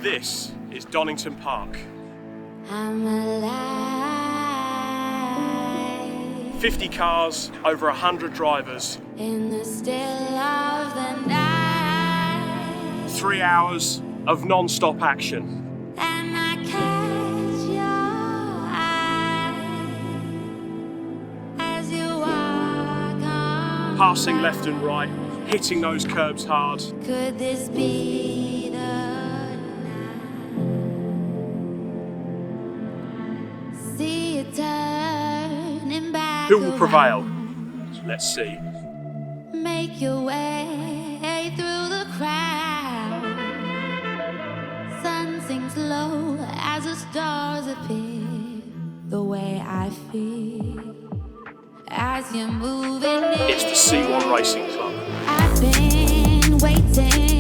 This is Donington Park. I'm alive. 50 cars, over 100 drivers. In the still of the night. 3 hours of non-stop action. And I catch your eye as you walk on. Passing left and right, hitting those curbs hard. Could this be the night? See you turning back. Who will prevail? around. Let's see. Make your way through the crowd. Sun sinks low as the stars appear. The way I feel as you're moving in. It's the C1 Racing Club. I've been waiting